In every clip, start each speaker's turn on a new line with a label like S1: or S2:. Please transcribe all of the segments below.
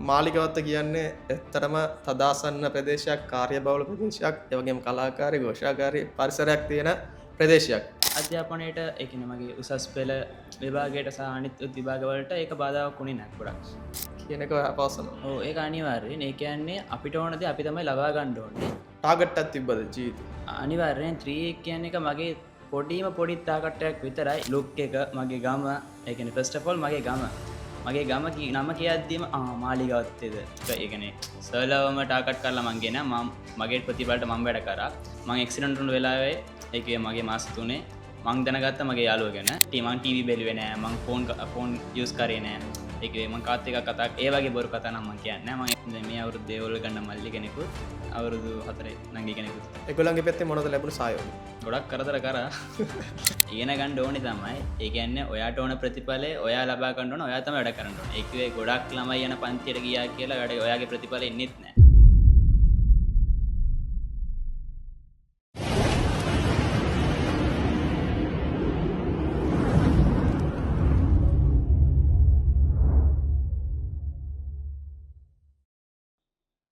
S1: මාලිගවත්ත කියන්නේ ඇත්තටම තදාසන්න ප්‍රදේශයක්, කාර්යබහුල ප්‍රදේශයක්, ඒ වගේම කලාකාරී, ഘോഷාකාරී පරිසරයක් තියෙන ප්‍රදේශයක්.
S2: අධ්‍යාපනයට ඒ කියන්නේ මගේ උසස් පෙළ විභාගයට සහ අනිත් විභාගවලට ඒක බාධාවක් වුණේ නැහැ ගොඩක්.
S1: කියන එක ඔයා පවසනවා.
S2: ඔව් ඒක අනිවාර්යයෙන්. ඒ කියන්නේ අපිට ඕන දේ අපි තමයි ලබා ගන්න ඕනේ.
S1: ටාගට් එකක් තිබ්බද ජීවිතේ?
S2: අනිවාර්යයෙන් 3 කියන්නේ එක මගේ පොඩි ටාගට් එකක් විතරයි. ලුක් එක, මගේ ගම, ඒ කියන්නේ ෆස්ට් ඔෆ් ඕල් මගේ ගම. මගේ ගම නම කියද්දිම මාලිගවත්තේද. ඒ කියන්නේ සර්ලවම ටාගට් කරලා මං ගෙන මගේ ප්‍රතිඵලට මම වැඩ කරා. මං ඇක්සිඩන්ට් වුණු වෙලාවේ ඒකේ මගේ මාස 3 මං දැනගත්තා මගේ යාළුවා ගැන. මං ටීවී බැලුවේ නෑ. මං ෆෝන් යූස් කරේ නෑ. ඒකේ මං කාත් එක කතා ඒ වගේ බොරු කතා නම් මං කියන්නේ නෑ. මම මේ අවුරුදු දේවල් ගන්න මල්ලි කෙනෙකුත් අවුරුදු 4 නංගි කෙනෙකුත්.
S1: ඒගොල්ලන්ගේ පැත්තේ මොනවද ලැබුණු සහයෝගය?
S2: ගොඩක් කරදර කරා. ඉගෙන ගන්න ඕනේ තමයි. ඒ කියන්නේ ඔයාට ඕන ප්‍රතිඵලය ඔයා ලබා ගන්න ඕන. ඔයා තමයි වැඩ කරන්න ඕනේ. ඒ කිව්වේ ගොඩක් ළමයි යන පන්තියට ගියා කියලා ඔයාගේ ප්‍රතිඵලෙ එන්නේත් නෑ.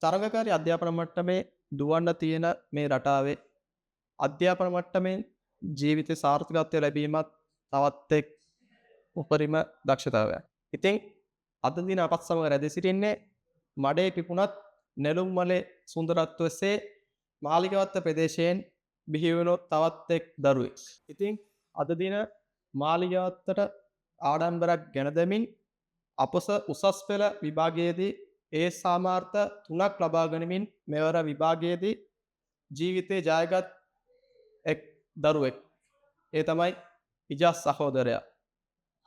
S1: තරඟකාරී අධ්‍යාපන මට්ටමේ දුවන්න තියෙන මේ රටාවේ අධ්‍යාපන මට්ටමින් ජීවිතේ සාර්ථකත්වය ලැබීමත් තවත් එක් උපරිම දක්ෂතාවයක්. ඉතින් අද දින අපත් සමග රැඳී සිටින්නේ මඩේ පිපුණත් නෙළුම් මලේ සුන්දරත්වයේ මාලිගවත්ත ප්‍රදේශයෙන් බිහි වුණු තවත් එක් දරුවෙක්. ඉතින් අද දින මාලිගවත්තට ආඩම්බරයක් ගෙන දෙමින් අපොස උසස් පෙළ විභාගයේදී ඒ සාමාර්ථ 3ක් ලබා ගනිමින් මෙවර විභාගයේදී ජීවිතේ ජයගත් එක් දරුවෙක්. ඒ තමයි ඉජාස් සහෝදරයා.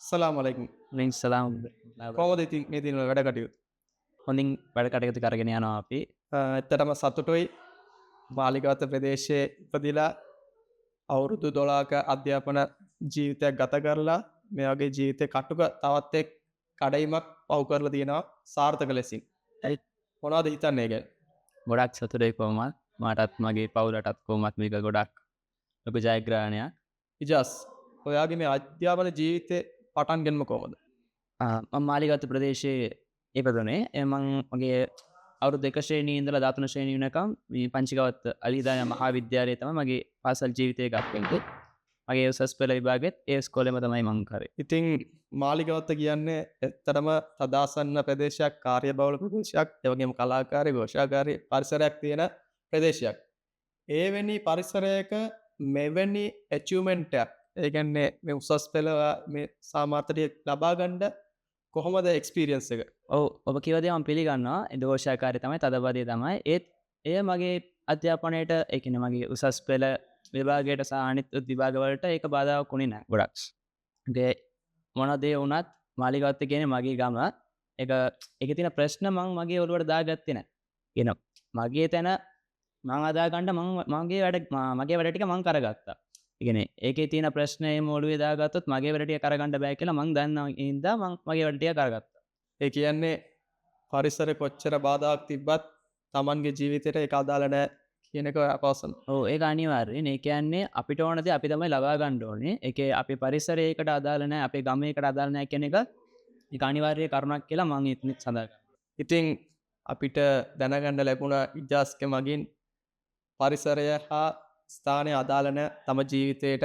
S1: අස්සලාමු අලයිකුම්.
S2: ලින්ක් සලාම්.
S1: කොහොමද ඉතින් මේ දිනවල වැඩ කටයුතු?
S2: හොඳින් වැඩ කටයුතු කරගෙන යනවා අපි.
S1: ඇත්තටම සතුටුයි මාලිගවත්ත ප්‍රදේශයේ ඉපදිලා අවුරුදු 12ක අධ්‍යාපන ජීවිතයක් ගත කරලා මේ වගේ ජීවිතේ කටුක තවත් එක් කඩයිමක් පව් කරලා තියෙනවා සාර්ථක ලෙසින්. මොනවද හිතන්නේ ගැන?
S2: ගොඩක් සතුටුයි කොහොමත්. මාටත් මගේ පවුලටත් කොහොමත් මේක ගොඩක් ලොකු ජයග්‍රහණයක්.
S1: ඉජාස් ඔයාගේ මේ අධ්‍යාපන ජීවිතේ පටන් ගන්නම කොහොමද?
S2: මම මාලිගවත්ත ප්‍රදේශයේ ඉපදුනේ. මම මගේ අවුරුදු 2 ශ්‍රේණියේ ඉඳලා 13 ශ්‍රේණිය වෙනකම් මේ පංචිකවත්ත අලිදාය මහා විද්‍යාලයේ තමයි මගේ පාසල් ජීවිතය ගත්තේ. මගේ උසස් පෙළ විභාගෙත් ඒ ඉස්කෝලේම තමයි මං කරේ.
S1: ඉතින් මාලිගවත්ත කියන්නේ ඇත්තටම තදාසන්න ප්‍රදේශයක්, කාර්යබහුල ප්‍රදේශයක්, ඒ වගේම කලාකාරී, ഘോഷාකාරී පරිසරයක් තියෙන ප්‍රදේශයක්. එවැනි පරිසරයක මෙවැනි ඇචීව්මන්ට් එකක්, ඒ කියන්නේ මේ උසස් පෙළ මේ සාමාර්ථය ලබා ගන්න කොහොමද එක්ස්පීරියන්ස් එක?
S2: ඔව් ඔබ කිව්ව දේ මම පිළිගන්නවා. ඒ ഘോഷාකාරී තමයි, තදබදේ තමයි. එය මගේ අධ්‍යාපනයට ඒ කියන්නේ මගේ උසස් පෙළ විභාගයට සහ අනිත් විභාගවලට ඒක බාධාවක් වුණේ නැහැ ගොඩක්. ඒ මොන දේ වුණත් මාලිගවත්ත කියන්නේ මගේ ගම. ඒකේ තියෙන ප්‍රශ්න මම මගේ ඔළුවට දාගත්තේ නැහැ. කියන මගේ තැන මම අදා ගන්න මගේ වැඩ ටික මම කරගත්තා. ඒ කියන්නේ ඒකේ තියෙන ප්‍රශ්න එම ඔළුවේ දාගත්තොත් මගේ වැඩ ටික කරගන්න බෑ කියලා මම දන්නවා. ඒ හින්දා මම මගේ වැඩ ටික කරගත්තා.
S1: ඒ කියන්නේ පරිසරේ කොච්චර බාධාක් තිබ්බත් Tamanගේ ජීවිතේට ඒක අදාළ නැහැ කියන එක අපවසන.
S2: ඔව් ඒක අනිවාර්යයෙන්. ඒ කියන්නේ අපිට ඕන දේ අපි තමයි ලබා ගන්න ඕනේ. ඒකේ අපේ පරිසරයකට අදාළ නැහැ, අපේ ගමේකට අදාළ නැහැ කියන එක ඒක අනිවාර්ය කරුණක් කියලා මම ඉතින් සඳහන් කරනවා.
S1: ඉතින් අපිට දැනගන්න ලැබුණ ඉජාස්ගේ මගින් පරිසරය හා ස්ථානය අදාළ නැහැ තම ජීවිතේට.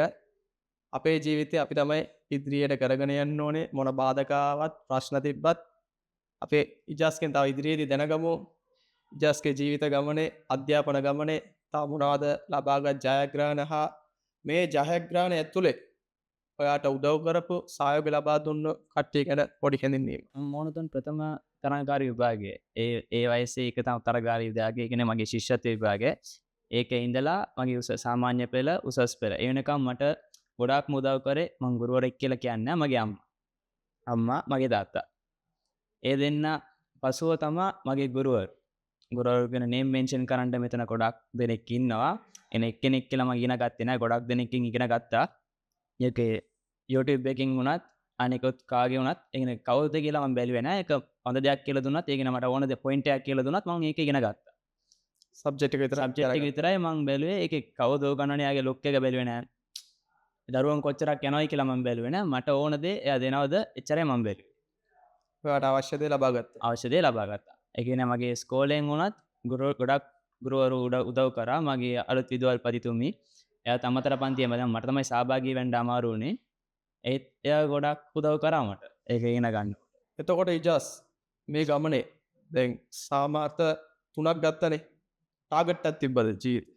S1: අපේ ජීවිතේ අපි තමයි ඉදිරියට කරගෙන යන්න ඕනේ. මොන බාධකාවක් ප්‍රශ්න තිබ්බත් අපේ ඉජාස්ගෙන් තව ඉදිරියේදී දැනගමු. ඉජාස්ගේ ජීවිත ගමනේ, අධ්‍යාපන ගමනේ තව මොනවද ලබාගත් ජයග්‍රහණ හා මේ ජයග්‍රහණ ඇතුලේ ඔයාට උදව් කරපු සහයෝගය ලබා දුන්න කට්ටිය ගැන පොඩි හැඳින්වීම.
S2: මොනතුන් ප්‍රථම තරගකාරී විභාගය. ඒ වයසේ එක තමයි තරගකාරී විභාගය. ඒ කියන්නේ මගේ ශිෂ්‍යත්ව විභාගය. ඒකේ ඉඳලා මගේ සාමාන්‍ය පෙළ, උසස් පෙළ. ඒ වෙනකම් මට ගොඩාක් උදව් කරේ මං ගුරුවරෙක් කියලා කියන්නේ මගේ අම්මා මගේ තාත්තා. ඒ දෙන්න පසුව තමයි මගේ ගුරුවරු. ගුරුවරු ගැන නේම් මෙන්ෂන් කරන්න මෙතන ගොඩක් දෙනෙක් ඉන්නවා. එක්කෙනෙක් කියලා මම ඉගෙන ගත්තේ නැහැ. ගොඩක් දෙනෙක්ගෙන් ඉගෙන ගත්තා. ඒකේ YouTube එකකින් වුණත් අනිකොත් කාගේ වුණත් ඒ කියන්නේ කවුද කියලා මම බැලුවේ නැහැ. ඒක හොඳ දෙයක් කියලා දුන්නත් ඒ කියන්නේ මට ඕන දේ පොයින්ට් එකක් කියලා දුන්නත් මම ඒක ඉගෙන ගත්තා.
S1: සබ්ජෙක්ට් එක
S2: විතරයි මම බැලුවේ. ඒකේ කවුද ගණනේ යාගේ ලොක් එක බැලුවේ නැහැ. දරුවන් කොච්චරක් යනවයි කියලා මම බැලුවේ නැහැ. මට ඕන දේ එයා දෙනවද එච්චරයි මම බැලුවේ.
S1: ඔයාට අවශ්‍ය දේ ලබා ගත්තා.
S2: අවශ්‍ය දේ ලබා ගත්තා. එකන මගේ ස්කෝලයෙන් වුණත් ගොඩක් ගුරුවරු උදව් කරා මගේ අලුත් විදුවල් පතිතුමි එය තමතර පන්තිය මද මටතමයි සභාගී වැන්ඩ අමාරුණේ ඒත් එය ගොඩක් උදව් කරාමට ඒක ඉගෙන ගන්න.
S1: එතකොට ඉජස් මේ ගමනේ දැන් සාමාර්ථ 3ක් ගත්තනේ. ටාගට් එකක් තිබ්බද ජීවිතේ?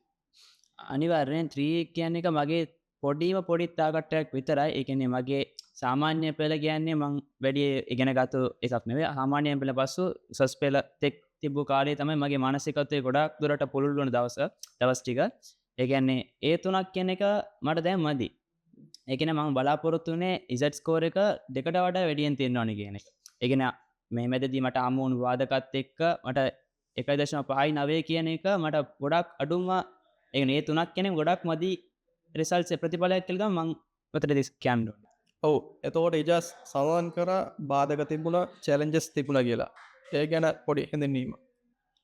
S2: අනිවාර්යෙන් 3 කියන්නේ එක මගේ පොඩි තාගට්ටයක් විතරයි. ඒ කියන්නේ මගේ සාමාන්‍ය පෙළ කියන්නේ මං වැඩි ඉගෙන ගත්තු එකක් නෙවෙයි. සාමාන්‍ය පෙළ පසු උසස් පෙළ තෙක් තිබ්බු කාලේ තමයි මගේ මානසිකත්වයේ ගොඩක් දුරට පුළුල් වුණ දවස් ටික. ඒ කියන්නේ ඒ 3ක් කියන එක මට දැන් මදි. ඒ කියන්නේ මම බලාපොරොත්තු වෙන්නේ Z ස්කෝර් එක දෙකට වඩා වැඩියෙන් තියෙන්න ඕනේ කියන එක. ඒ කියන්නේ මේ මැදදී මට හමු වුණු වාදකත් එක්ක මට 1.59 කියන එක මට ගොඩක් අඩුම ඒ කියන්නේ ඒ 3ක් කියන්නේ ගොඩක් මදි රිසල්ට්ස් ප්‍රතිඵලයක් කියලා මම ඔතනදී කියන්න ඕනේ.
S1: ඔව්. එතකොට ඉජස් සඳහන් කරා බාධක තිබුණා, චැලෙන්ජස් තිබුණා කියලා. ඒ ගැන පොඩි හැඳින්වීම.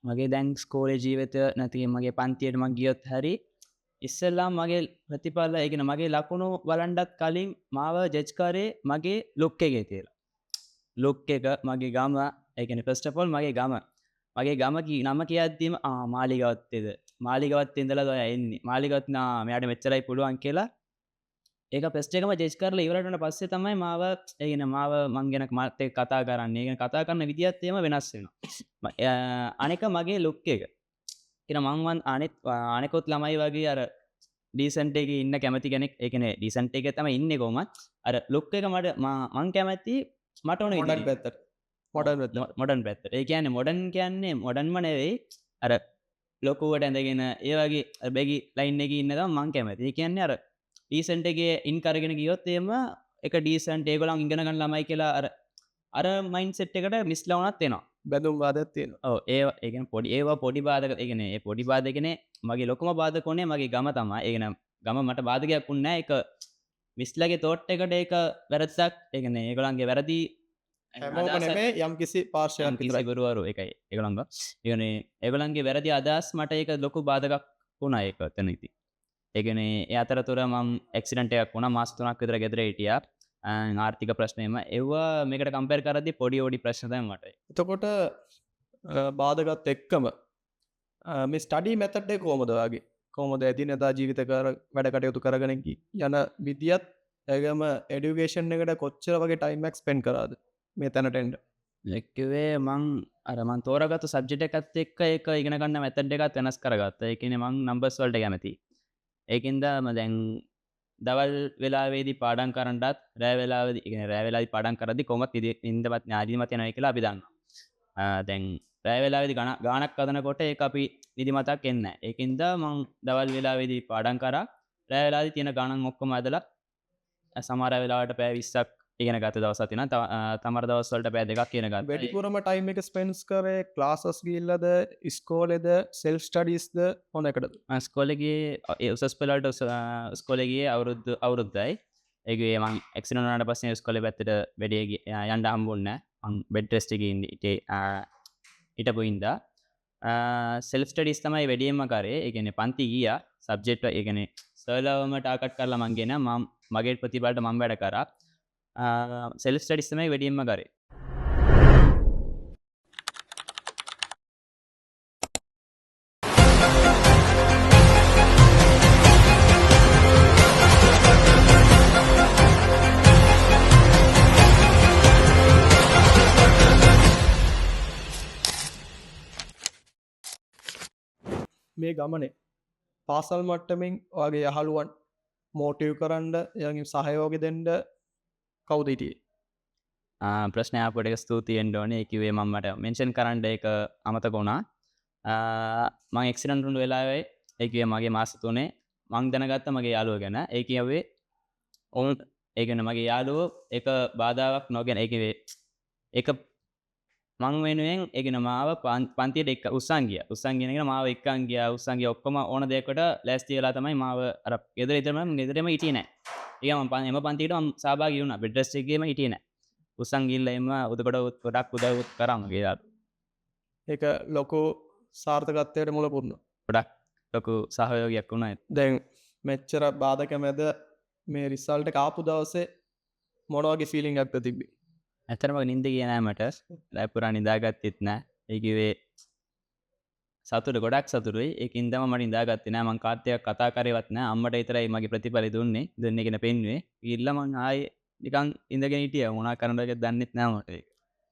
S2: මගේ දැන් ස්කෝලේ ජීවිතය නැති මගේ පන්තියට මං ගියොත් හරි ඉස්සෙල්ලාම මගේ ප්‍රතිඵල ඒ කියන්නේ මගේ ලකුණු බලන්නත් කලින් මාව ජජ් කරේ මගේ ලුක් එකේ තියලා. ලුක් එක මගේ ගම ඒ කියන්නේ ෆස්ට් ඔෆ් ඕල් මගේ ගම නම කියද්දිම මාලිගවත්තේද මාලිගවත්තේ ඉඳලා ඔයා එන්නේ මාලිගවත් මෙයාට මෙච්චරයි පුළුවන් කියලා ඒක ෆස්ට් එකම ජජ් කරලා ඉවරට වුණා පස්සේ තමයි මාව ඒ කියන්නේ මාව මං ගැන මාත් එක්ක කතා කරන්නේ. ඒ කියන්නේ කතා කරන විදියත් එහෙම වෙනස් වෙනවා. අනික මගේ ලුක් එක. කියන මං අනෙකුත් ළමයි වගේ අර ඩීසන්ට් එකේ ඉන්න කැමති කෙනෙක්. ඒ කියන්නේ ඩීසන්ට් එකේ තමයි ඉන්නේ කොහොමත්. අර ලුක් එක මං කැමති මට ඕන
S1: මොඩර්න්
S2: විදිහට.
S1: පැත්තට. මොඩර්න් පැත්තට.
S2: මොඩර්න් පැත්තට. ඒ කියන්නේ මොඩර්න්ම නෙවෙයි. අර ලොකුවට ඇඳගෙන ඒ වගේ බැගි ලයින් එකේ ඉන්න තමයි මං කැමති. ඒ කියන්නේ අර ඩීසන්ට් එකේ ඉන් කරගෙන ගියොත් එහෙම එක ඩීසන්ට් ඒගොල්ලන් ඉගෙන ගන්න ළමයි කියලා අර මයින්ඩ්සෙට් එකට මිස්ලා වුණත් එනවා.
S1: බැඳුම් වාදයක් තියෙනවා.
S2: ඔව් ඒ කියන්නේ ඒවා පොඩි බාධක ඒ කියන්නේ ඒ පොඩි බාධකනේ මගේ ලොකුම බාධක උනේ මගේ ගම තමයි. ඒ කියන්නේ ගම මට බාධකයක් වුණේ නැහැ. ඒක මිස්ලාගේ තෝට් එකට ඒක වැරද්දක්. ඒ කියන්නේ ඒගොල්ලන්ගේ වැරදි
S1: හැමෝම නෙමෙයි යම්කිසි පාර්ශවයක් විතරයි.
S2: ගුරුවරු ඒකයි ඒගොල්ලන්ග. ඒ කියන්නේ ඒගොල්ලන්ගේ වැරදි අදහස් මට ඒක ලොකු බාධකයක් වුණා ඒක එතනදී. ඒ කියන්නේ ඒ අතරතුර මම ඇක්සිඩන්ට් එකක් වුණා මාස 3ක් විතර ගෙදර හිටියා. ආර්ථික ප්‍රශ්නේම ඒවා මේකට කම්පෙයාර් කරද්දී පොඩි ප්‍රශ්න තමයි මට.
S1: එතකොට බාධකත් එක්කම මේ ස්ටඩි මෙතඩ් එක කොහොමද වගේ? කොහොමද එදිනෙදා ජීවිත වැඩ කටයුතු කරගෙන යන විදියත් ඒගම එඩියුකේෂන් එකට කොච්චර වගේ ටයිම් එකක් ස්පෙන්ඩ් කරාද මේ තැනට එන්න?
S2: එක්කවේ මං තෝරගත්තු සබ්ජෙක්ට් එකත් එක්ක ඒක ඉගෙන ගන්න මෙතඩ් එකත් වෙනස් කරගත්තා. ඒ කියන්නේ මං නම්බර්ස් වලට කැමතියි. ඒකින්ද මම දැන් දවල් වෙලාවේදී පාඩම් කරන්නත් රෑ වෙලාවේදී ඒ කියන්නේ රෑ වෙලාවේදී පාඩම් කරද්දී කොහොමත් නිින්දවත් නිදිමත යනවා කියලා අපි දන්නවා. දැන් රෑ වෙලාවේදී ගානක් හදනකොට ඒක අපි නිදිමතක් එන්නේ නැහැ. ඒකින්ද මං දවල් වෙලාවේදී පාඩම් කරා රෑ වෙලාවේදී තියෙන ගානන් ඔක්කොම ඇදලා සමහර වෙලාවට පැය 20ක් ඉගෙන ගත දවසක් තියෙනවා. තමර දවස් වලට පැය 2ක් ඉගෙන ගත්තා.
S1: වැඩිපුරම ටයිම් එක ස්පෙන්ඩ් කරේ ක්ලාසස් ගිහිල්ලාද ඉස්කෝලේද සෙල්ෆ් ස්ටඩීස්ද මොන එකටද?
S2: ස්කෝලේ ගියේ උසස් පෙළට ස්කෝලේ ගියේ අවුරුද්දයි. ඒකේ මං ඇක්සිඩන්ට් වුණාට පස්සේ ස්කෝලේ පැත්තට වැඩි යන්න හම්බුන්නේ නැහැ. මං බෙඩ් රෙස්ට් එකේ හිටපු ඉඳා සෙල්ෆ් ස්ටඩීස් තමයි වැඩියෙන්ම කරේ. ඒ කියන්නේ පන්ති ගියා සබ්ජෙක්ට් ඒ කියන්නේ සර්ලවම ටාගට් කරලා මං ගෙන මගේ ප්‍රතිඵලට මම වැඩ කරා. සෙල්ෆ් ස්ටඩීස් තමයි වැඩියෙන්ම කරේ.
S1: මේ ගමනේ පාසල් මට්ටමින් ඔයාගේ යහළුවන් මෝටිව් කරන්න එයාගේ සහයෝගය දෙන්න කවුද හිටියේ?
S2: ප්‍රශ්නය ආපුවට එක ස්තුතියි වෙන්න ඕනේ. ඒ කිව්වේ මම මට මෙන්ෂන් කරන්න ඒක අමතක වුණා. මම ඇක්සිඩන්ට් වුණු වෙලාවේ ඒ කිව්වේ මගේ මාස 3 මං දැනගත්ත මගේ යාළුවා ගැන. ඒ කිව්වේ ඔවුන් ඒ කියන්නේ මගේ යාළුවෝ ඒක බාධාවක් නොගෙන ඒ කිව්වේ ඒක මං වෙනුවෙන් ඒ කියන්නේ මාව පන්තියට එක්ක උස්සන් ගියා. උස්සන් ගෙනගෙන මාව එක්කන් ගියා. උස්සන් ගියා ඔක්කොම ඕන දෙයකට ලෑස්ති වෙලා තමයි මාව අර ගෙදර ඉදරම ගෙදරම හිටියේ නැහැ. ඒක මම එම පන්තියට මම සහභාගී වුණා. බෙඩ් රෙස්ට් එකේම හිටියේ නැහැ. උස්සන් ගිහිල්ලා එම ගොඩක් උදව් කරා මගේ යාළුවෝ.
S1: ඒක ලොකු සාර්ථකත්වයට මුල පුරනවා.
S2: ගොඩක් ලොකු සහයෝගයක් වුණා.
S1: දැන් මෙච්චර බාධක මැද මේ රිසල්ට් එක ආපු දවසේ මොන වගේ ෆීලිං එකක්ද තිබ්බේ?
S2: ඇත්තටම නිින්ද ගියේ නෑ මට. රෑ පුරා නිදාගත්තෙත් නෑ. ඒ කිව්වේ සතුට ගොඩක් සතුටුයි. ඒකින් තමයි මට ඉඳාගත්තේ නෑ. මං කාත් එක්ක කතා කරේවත් නෑ. අම්මට විතරයි මගේ ප්‍රතිඵලය දුන්නේ කියන පෙන්නුවේ. ගිහිල්ලා මං ආයේ නිකන් ඉඳගෙන හිටියා. මොනා කරන්නද කියලා දන්නෙත් නෑ මට ඒක.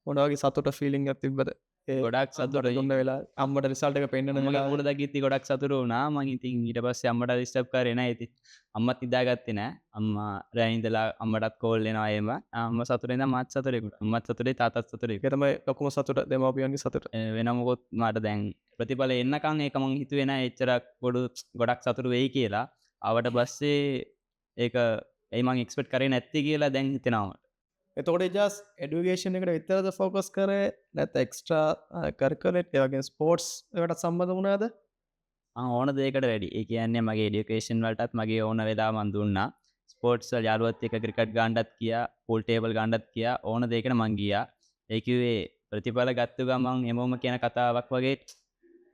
S1: මොන වගේ සතුට ෆීලිං එකක් තිබ්බද? ඒ
S2: ගොඩක් සතුටුයි.
S1: දුන්න වෙලාවේ අම්මට රිසල්ට් එක පෙන්නන
S2: මගේ
S1: වෙලාවේ
S2: මූණ දකිද්දි ගොඩක් සතුටු වුණා. මං ඉතින් ඊට පස්සේ අම්මට ඩිස්ටර්බ් කරේ නෑ ඉතින්. අම්මත් නිදාගත්තේ නෑ. අම්මා රෑ ඉඳලා අම්මටත් කෝල් එනවා එහෙම. අම්මා සතුටෙන් ඉඳන් මාත් සතුටුයි. අම්මත් සතුටුයි තාත්තත් සතුටුයි.
S1: ඒක තමයි ලොකුම සතුට දෙමව්පියන්ගේ සතුට.
S2: වෙන මොකොත් මට දැන් ප්‍රතිඵල එන්නකම් ඒක මං හිතුවේ නෑ එච්චරක් ගොඩක් සතුටු වෙයි කියලා. ආවට පස්සේ ඒක එයි මං එක්ස්පෙක්ට් කරේ නැත්තේ කියලා දැන් හිතෙනවා මට.
S1: එතකොට ජස් එඩුකේෂන් එකට විතරද ෆෝකස් කරේ නැත්නම් එක්ස්ට්‍රා කරිකුලර් ඒ වගේ ස්පෝර්ට්ස් එකට සම්බන්ධ වුණාද?
S2: ඕන දෙයකට වැඩි. ඒ කියන්නේ මගේ එඩියුකේෂන් වලටත් මගේ ඕන වෙලාව මං දුන්නා. ස්පෝර්ට්ස් වල යාළුවත් එක්ක ක්‍රිකට් ගන්නත් ගියා, පූල් ටේබල් ගන්නත් ගියා. ඕන දෙයකට මං ගියා. ඒ කිව්වේ ප්‍රතිඵල ගත්ත ගමන් එමොම කියන කතාවක් වගේ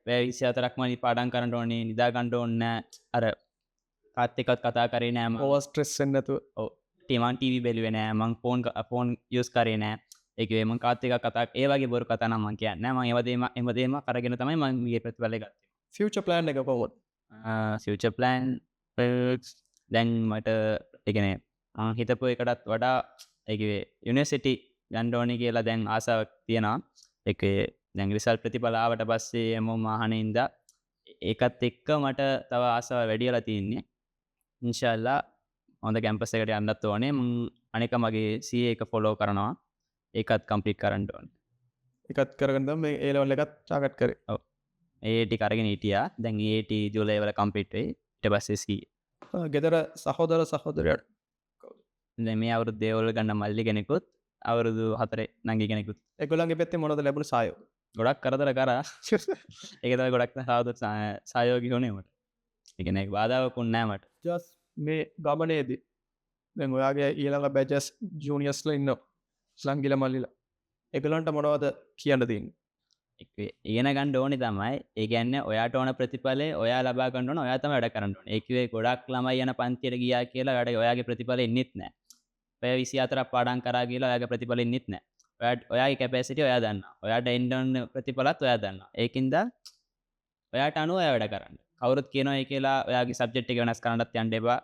S2: වැය 24ක් මම පාඩම් කරන්න ඕනේ, නිදා ගන්න ඕනේ නෑ. අර කාත් එක්කත් කතා කරේ නෑ මම.
S1: ඕවර් ස්ට්‍රෙස් වෙන්නේ නැතුව.
S2: ඔව්. මං ටීවී බැලුවේ නෑ. මං ෆෝන් යූස් කරේ නෑ. ඒ කිව්වේ මං කාත් එක්ක කතා ඒ වගේ බොරු කතා නම් මං කියන්නේ නෑ. මං හැමදේම කරගෙන තමයි මං මේ ප්‍රතිඵල ගත්තේ.
S1: ෆියුචර් ප්ලෑන් එක කොහොමද?
S2: ෆියුචර් ප්ලෑන් දැන් මට ඒ කියන්නේ මං හිතපු එකටත් වඩා ඒ කිව්වේ යුනිවර්සිටි යන්න ඕනේ කියලා දැන් ආසාවක් තියෙනවා. ඒකේ දැන් රිසල්ට් ප්‍රතිඵල ආවට පස්සේ මම අහන්නේ ඉඳා ඒකත් එක්ක මට තව ආසාව වැඩි වෙලා තියෙන්නේ. ඉන්ෂාල්ලා හොඳ කැම්පස් එකකට යන්නත් ඕනේ. මං අනික මගේ CA එක ෆලෝ කරනවා. ඒකත් කම්ප්ලීට් කරන්න ඕනේ.
S1: ඒකත් කරගෙන තමයි මේ A level එකත් ටාගට් කරේ.
S2: ඔව්. AAT කරගෙන හිටියා. දැන් AAT ජූලයි වල කම්ප්ලීට් වෙයි. ඊට පස්සේ CA.
S1: ගෙදර සහෝදර සහෝදරයෝ
S2: දැන් මේ අවුරුද්ද ඒවල ගන්න මල්ලි කෙනෙකුත් අවුරුදු 4 නංගි කෙනෙකුත්
S1: ඒගොල්ලන්ගේ පැත්තේ මොනවද ලැබුණ සහයෝගය?
S2: ගොඩක් කරදර කරා. ඒක තමයි ගොඩක් සහයෝගී වුණේ මට. ඒ කියන්නේ බාධාවක් වුණේ නෑ මට.
S1: ජස් මේ ගමනේදී දැන් ඔයාගේ ඊළඟ බැචස් ජූනියර්ස්ලා ඉන්නවා. ලංගිල මල්ලිලා. ඒගොල්ලන්ට මොනවද කියන්න තියෙන්නේ?
S2: ඉගෙන ගන්න ඕනේ තමයි. ඒ කියන්නේ ඔයාට ඕන ප්‍රතිඵලය ඔයා ලබා ගන්න ඕන. ඔයා තමයි වැඩ කරන්න ඕනේ. ඒ කිව්වේ ගොඩක් ළමයි යන පන්තියට ගියා කියලා ඔයාගේ ප්‍රතිඵලෙ එන්නෙත් නෑ. පැය 24ක් පාඩම් කරා කියලා ඔයාගේ ප්‍රතිඵලෙ එන්නෙත් නෑ. ඔයාගේ කැපැසිටි ඔයා දන්නවා. ඔයාට එන්න ඕන ප්‍රතිඵලත් ඔයා දන්නවා. ඒකින්ද ඔයාට අනුව ඔයා වැඩ කරන්න. කවුරුත් කියනවා ඒ කියලා ඔයාගේ සබ්ජෙක්ට් එක වෙනස් කරන්නත් යන්න එපා.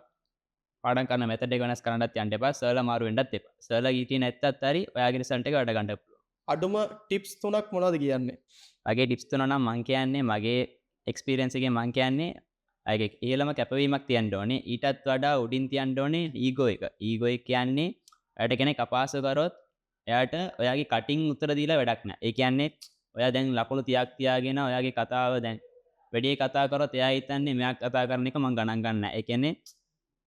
S2: පාඩම් කරන මෙතඩ් එක වෙනස් කරන්නත් යන්න එපා. සර්ලා මාරු වෙන්නත් එපා. සර්ලා ඊටි නැත්තත් හරි ඔයාගේ රිසල්ට් එක වැඩ ගන්න පුළුවන්.
S1: අඩුම ටිප්ස් තුනක් මොනවද කියන්නේ?
S2: මගේ ටිප්ස් තුන නම් මං කියන්නේ මගේ එක්ස්පීරියන්ස් එකෙන් මං කියන්නේ අයගේ ඉහළම කැපවීමක් තියන්න ඕනේ. ඊටත් වඩා උඩින් තියන්න ඕනේ ඊගෝ එක. ඊගෝ එක කියන්නේ ඔයාට කෙනෙක් අපහාස කරොත් එයාට ඔයාගේ කටින් උත්තර දීලා වැඩක් නැහැ. ඒ කියන්නේ ඔයා දැන් ලකුණු 30ක් තියාගෙන ඔයාගේ කතාව දැන් වැඩි කතා කරොත් එයා හිතන්නේ මෙයා කතා කරන එක මං ගණන් ගන්න නැහැ. ඒ කියන්නේ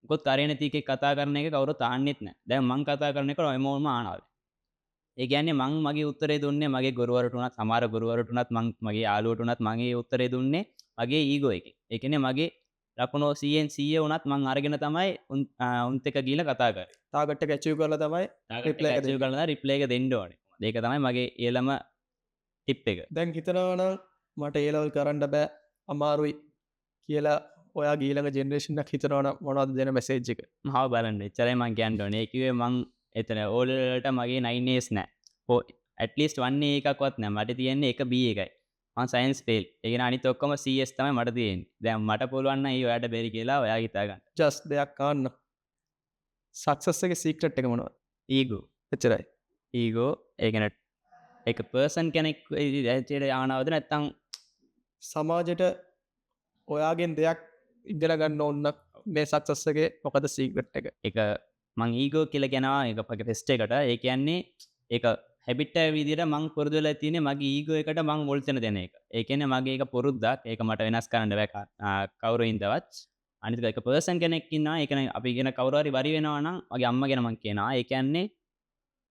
S2: මොකොත් කරේ නැති එකෙක් කතා කරන එක කවුරුත් අහන්නෙත් නැහැ. දැන් මං කතා කරන එක ඔයමෝම අහනවා. ඒ කියන්නේ මං මගේ උත්තරේ දුන්නේ මගේ ගුරුවරට උනත් සමහර ගුරුවරට උනත් මං මගේ යාළුවට උනත් මං ඒ උත්තරේ දුන්නේ මගේ ඊගෝ එකෙන්. ඒ කියන්නේ මගේ ලකුණු 100න් 100 උනත් මං අරගෙන තමයි උන්ත් එක්ක ගිහලා කතා කරේ.
S1: ටාගට් එක ඇචීව් කරලා තමයි
S2: රිප්ලයි එක අචීව් කරලා රිප්ලයි එක දෙන්න ඕනේ. ඒක තමයි මගේ ඊළම ටිප් එක.
S1: දැන් හිතනවා නම් මට A level කරන්න බෑ අමාරුයි කියලා ඔයා ඊළඟ ජෙනරේෂන් එකක් හිතනවා නම් මොනවද දෙන මැසේජ් එක?
S2: මහව බලන්න. එච්චරයි මං කියන්න ඕනේ. ඒ කිව්වේ මං එතන O level වලට මගේ 9 A's නෑ. at least 1 A එකක්වත් නෑ. මට තියෙන්නේ එක B එකයි. මං සයන්ස් ෆේල්. ඒ කියන්නේ අනිත් ඔක්කොම CS තමයි මට තියෙන්නේ. දැන් මට පුළුවන් නම් ඔයාට බැරි කියලා ඔයා හිතා ගන්න.
S1: ජස්ට් දෙයක් අහන්න. සක්සස් එකේ සීක්‍රට් එක මොනවද?
S2: ඊගෝ.
S1: එච්චරයි.
S2: ඊගෝ ඒ කියන්නේ එක පර්සන් කෙනෙක් ඇයිට යනවද නැත්තම්
S1: සමාජයට ඔයාගෙන් දෙයක් ඉගෙන ගන්න ඕන නම් මේ සක්සස් එකේ මොකද සීක්‍රට් එක?
S2: එක මං ඊගෝ කියලා කියනවා එක පගේ ෆෙස්ට් එකට. ඒ කියන්නේ ඒක හැබිට් එක විදිහට මං පුරුදු වෙලා තියෙන්නේ මගේ ඊගෝ එකට මං මුල් තැන දෙන එක. ඒ කියන්නේ මගේ එක පුරුද්දක්. ඒක මට වෙනස් කරන්න බෑ කවුරු ඉඳවත්. අනිත් එක පර්සන් කෙනෙක් ඉන්නවා. ඒ කියන්නේ අපි කියන කවුරු හරි වරි වෙනවා නම් මගේ අම්මා ගැන මං කියනවා. ඒ කියන්නේ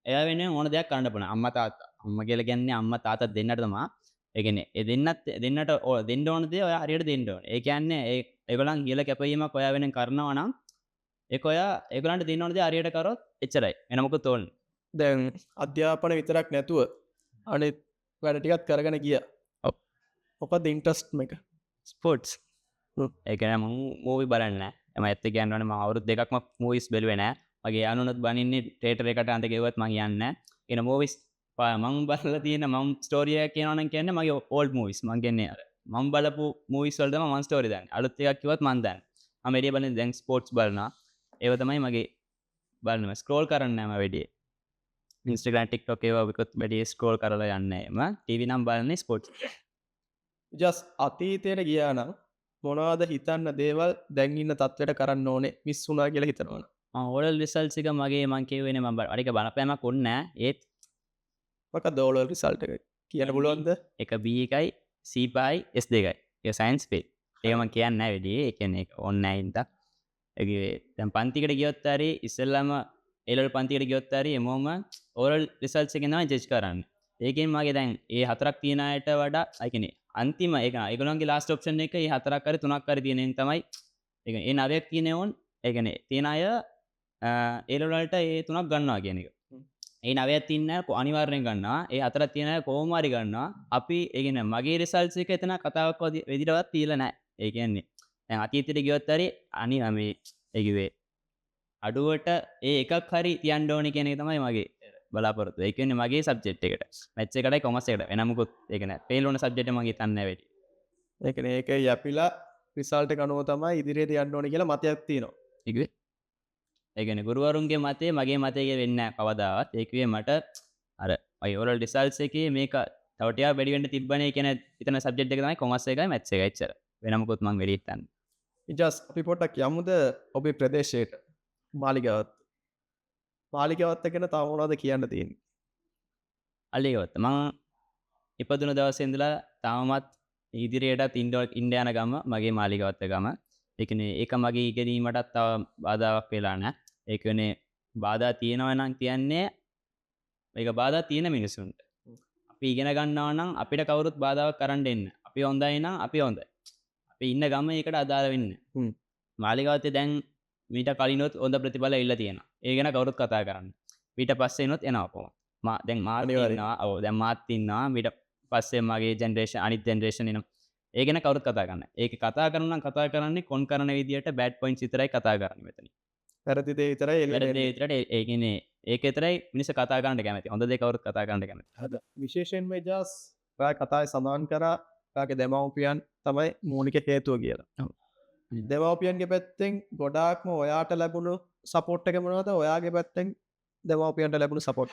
S2: එයා වෙනුවෙන් ඕන දෙයක් කරන්න පුළුවන්. අම්මා තාත්තා. අම්මා කියලා කියන්නේ අම්මා තාත්තා දෙන්නට තමයි. ඒ කියන්නේ ඒ දෙන්නට දෙන්න ඕන දේ ඔයා හරියට දෙන්න ඕනේ. ඒ කියන්නේ ඒගොල්ලන් කියලා කැපවීමක් ඔයා වෙනුවෙන් කරනවා නම් ඒක ඔයා ඒගොල්ලන්ට දෙන්න ඕන දේ හරියට කරොත් එච්චරයි. වෙන මොකුත් ඕනේ.
S1: දැන් අධ්‍යාපන විතරක් නැතුව අනිත් වැඩ ටිකක් කරගෙන ගියා.
S2: ඔව්.
S1: මොකද ඉන්ට්‍රස්ට් එක?
S2: ස්පෝර්ට්ස්. ඒ කියන්නේ මම මූවි බලන්නේ නැහැ. එම ඇත්ත කියනවනේ මම අවුරුදු දෙකක්ම මූවිස් බැලුවේ නැහැ. මගේ යාළුවනුත් බනින්නේ තියටර් එකට අන්ත ගෙවුවත් මම යන්නේ නැහැ. එන මූවිස් මං බලලා තියෙන මම ස්ටෝරිය එක කියනවා නම් කියන්නේ මගේ ඕල්ඩ් මූවිස් මං කියන්නේ අර මම බලපු මූවිස් වල තමයි මම ස්ටෝරි දාන්නේ. අලුත් එකක් කිව්වත් මං දාන්නේ. මම එළිය බලන්නේ දැන් ස්පෝර්ට්ස් බලනවා. ඒව තමයි මගේ බලනවා. ස්ක්‍රෝල් කරන්නේ නැහැ මම වැඩි. Instagram TikTok ඒවා විකුත් වැඩි ස්ක්‍රෝල් කරලා යන්නේ නැහැ. මම ටීවී නම් බලන්නේ ස්පෝර්ට්ස්.
S1: ජස් අතීතයට ගියා නම් මොනවද හිතන්න දේවල් දැන් ඉන්න තත්ත්වයට කරන්න ඕනේ මිස් වුණා කියලා හිතනවනේ.
S2: ඕරල් රිසල්ට්ස් එක මගේ මං කියවෙන්නේ මම අනික බලපෑමක් ඕනේ නැහැ. ඒත්
S1: මොකක්ද ඕවර් රිසල්ට් එක කියන්න පුළුවන්ද?
S2: එක B එකයි C පහයි S දෙකයි. ඒක සයන්ස් පේ. ඒක මම කියන්නේ නැහැ වැඩි. ඒ කියන්නේ ඒක ඕනේ නැහැ ඉඳ. ඒක දැන් පන්තිකට ගියොත් හරි ඉස්සෙල්ලාම A level පන්තිකට ගියොත් හරි එමොම ඕරල් රිසල්ට්ස් එකෙන් තමයි ජජ් කරන්නේ. ඒකෙන් මගේ දැන් ඒ හතරක් තියෙන අයට වඩා ඒ කියන්නේ අන්තිම ඒක ඒගොල්ලන්ගේ ලාස්ට් ඔප්ෂන් එක ඒ හතරක් හරි තුනක් හරි තියෙන තමයි ඒ කියන්නේ ඒ නවයක් තියෙන ඕන් ඒ කියන්නේ තියෙන අය A level වලට ඒ තුනක් ගන්නවා කියන එක. ඒ නවයක් තියන්න අනිවාර්යෙන් ගන්නවා. ඒ හතරක් තියෙන අය කොහොම හරි ගන්නවා. අපි ඒ කියන්නේ මගේ රිසල්ට්ස් එක එතන කතාවක් විදිහටවත් තියලා නැහැ. ඒ කියන්නේ දැන් අතීතයට ගියොත් හරි මේ ඒ කිව්වේ අඩුවට ඒ එකක් හරි තියන්න ඕනේ කියන එක තමයි මගේ බලාපොරොත්තුව. ඒ කියන්නේ මගේ සබ්ජෙක්ට් එකට. මැත්ස් එකටයි කොමර්ස් එකට වෙන මොකුත් ඒක නෑ. ෆේල් වුණ සබ්ජෙක්ට් එක මම හිතන්නේ නැහැ වැඩි.
S1: ඒ කියන්නේ ඒක යැපිලා රිසල්ට් එක අනුව තමයි ඉදිරියට යන්න ඕනේ කියලා මතයක් තියෙනවා.
S2: ඉගුවේ ඒ කියන්නේ ගුරුවරුන්ගේ මතය මගේ මතය වෙන්නේ නැහැ කවදාවත්. ඒ කිව්වේ මට අර මගේ ඕරල් රිසල්ට්ස් එකේ මේක තව ටිකක් වැඩි වෙන්න තිබ්බනේ කියන හිතන සබ්ජෙක්ට් එක තමයි කොමර්ස් එකයි මැත්ස් එකයි එච්චර. වෙන මොකුත් මම වෙලී හිතන්නේ.
S1: ඉජස් අපි පොඩ්ඩක් යමුද ඔබේ ප්‍රදේශයට මාලිගාවත්. මාලිගාවත් ගැන තව මොනවද කියන්න තියෙන්නේ?
S2: අලියවත්ත මං ඉපදුන දවසේ ඉඳලා තාමත් ඉදිරියටත් ඉන්න යන ගම මගේ මාලිගාවත්ත ගම. ඒ කියන්නේ ඒක මගේ ඉගෙනීමටත් තව බාධාවක් වෙලා නැහැ. ඒ කියන්නේ බාධා තියෙනවා නම් කියන්නේ මේක බාධා තියෙන මිනිසුන්ට. අපි ඉගෙන ගන්නවා නම් අපිට කවුරුත් බාධාවක් කරන්න එන්න. අපි හොඳයි නම් අපි හොඳයි. අපි ඉන්න ගම ඒකට අදාළ වෙන්නේ. මාලිගාවත්තේ දැන් මීට කලිනොත් හොඳ ප්‍රතිඵල එilla තියෙනවා. ඒ ගැන කවුරුත් කතා කරන්නේ. ඊට පස්සේ එනොත් එනවා කොහොමද? දැන් මාත් ඉන්නවා. ඔව් දැන් මාත් ඉන්නවා. ඊට පස්සේ මගේ ජෙනරේෂන් අනිත් ජෙනරේෂන් එනවා. ඒ ගැන කවුරුත් කතා කරන්නේ. ඒක කතා කරනවා නම් කතා කරන්නේ කොන් කරන විදියට බෑඩ් පොයින්ට්ස් විතරයි කතා කරන්නේ මෙතන.
S1: වැරදි දේ විතරයි
S2: වැරදි දේ විතරට ඒ කියන්නේ ඒක විතරයි මිනිස්සු කතා කරන්න කැමති. හොඳ දේ කවුරුත් කතා කරන්න කැමති.
S1: හරි. විශේෂයෙන්ම ජස් ඔයා කතාවේ සඳහන් කරා ඔයාගේ දෙමව්පියන් තමයි මූලික හේතුව කියලා.
S2: ඔව්.
S1: දෙමව්පියන්ගේ පැත්තෙන් ගොඩාක්ම ඔයාට ලැබුණු සපෝට් එක මොනවද? ඔයාගේ පැත්තෙන් දෙමව්පියන්ට ලැබුණු සපෝට්.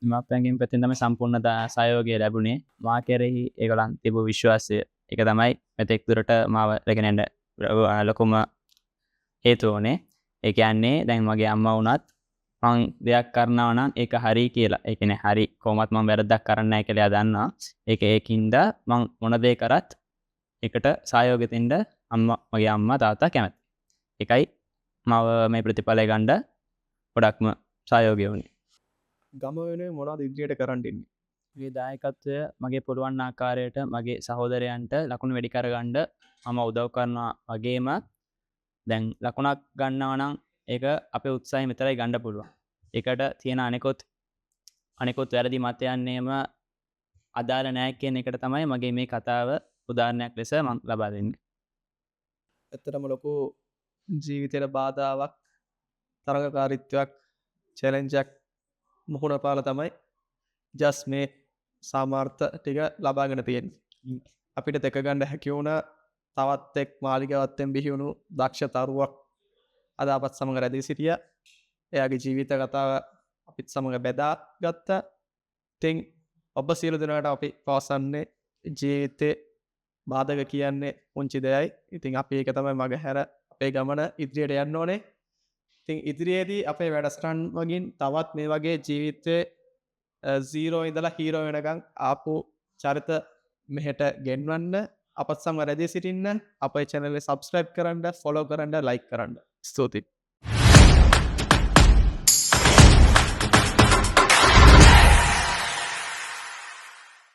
S2: මාපැන්ගෙන් පැත්තෙන් තමයි සම්පූර්ණ සහයෝගය ලැබුණේ. මා කෙරෙහි ඒගොල්ලන් තිබු විශ්වාසය. ඒක තමයි මෙතෙක් දුරට මාව රැගෙන යන්න ලොකුම හේතුව වුණේ. ඒ කියන්නේ දැන් මගේ අම්මා වුණත් මං දෙයක් කරනවා නම් ඒක හරි කියලා. ඒ කියන්නේ හරි කොහොමත් මම වැරද්දක් කරන්නේ නැහැ කියලා එයා දන්නවා. ඒකින්ද මං මොන දේ කරත් ඒකට සහයෝගය දෙන්න මගේ අම්මා තාත්තා කැමති. ඒකයි මම මේ ප්‍රතිඵලය ගන්න ගොඩක්ම සහයෝගය වුණේ.
S1: ගම වෙනුවෙන් මොනවද ඉදිරියට කරන්න ඉන්නේ?
S2: මේ දායකත්වය මගේ පුළුවන් ආකාරයට මගේ සහෝදරයන්ට ලකුණු වැඩි කරගන්න මම උදව් කරනවා වගේම දැන් ලකුණක් ගන්නවා නම් ඒක අපේ උත්සාහයෙන් විතරයි ගන්න පුළුවන්. ඒකට තියෙන අනිකුත් වැරදි මතයන්නේම අදාළ නැහැ කියන එකට තමයි මගේ මේ කතාව උදාහරණයක් ලෙස මම ලබා දෙන්නේ.
S1: ඇත්තටම ලොකු ජීවිතේට බාධාවක් තරඟකාරීත්වයක් චැලෙන්ජ් එකක් මුහුණ පාලා තමයි ජස් මේ සාමාර්ථ ටික ලබාගෙන තියෙන්නේ. අපිට දෙක ගන්න හැකි වුණා තවත් එක් මාලිගාවත්ෙන් බිහි වුණු දක්ෂ තරුවක් අද අපත් සමග රැඳී සිටියා. එයාගේ ජීවිත කතාව අපිත් සමග බෙදා ගත්තා. ඉතින් ඔබ සියලු දෙනාට අපි පවසන්නේ ජීවිතේ බාධක කියන්නේ පුංචි දෙයයි. ඉතින් අපි ඒක තමයි මග හැර අපේ ගමන ඉදිරියට යන්න ඕනේ. ඉතින් ඉදිරියේදී අපේ වැඩසටහන් වලින් තවත් මේ වගේ ජීවිතේ 0 ඉඳලා හීරෝ වෙනකන් ආපු චරිත මෙහෙට ගෙන්වන්න අපත් සමග රැඳී සිටින්න අපේ channel එක subscribe කරන්න follow කරන්න like කරන්න ස්තුතියි.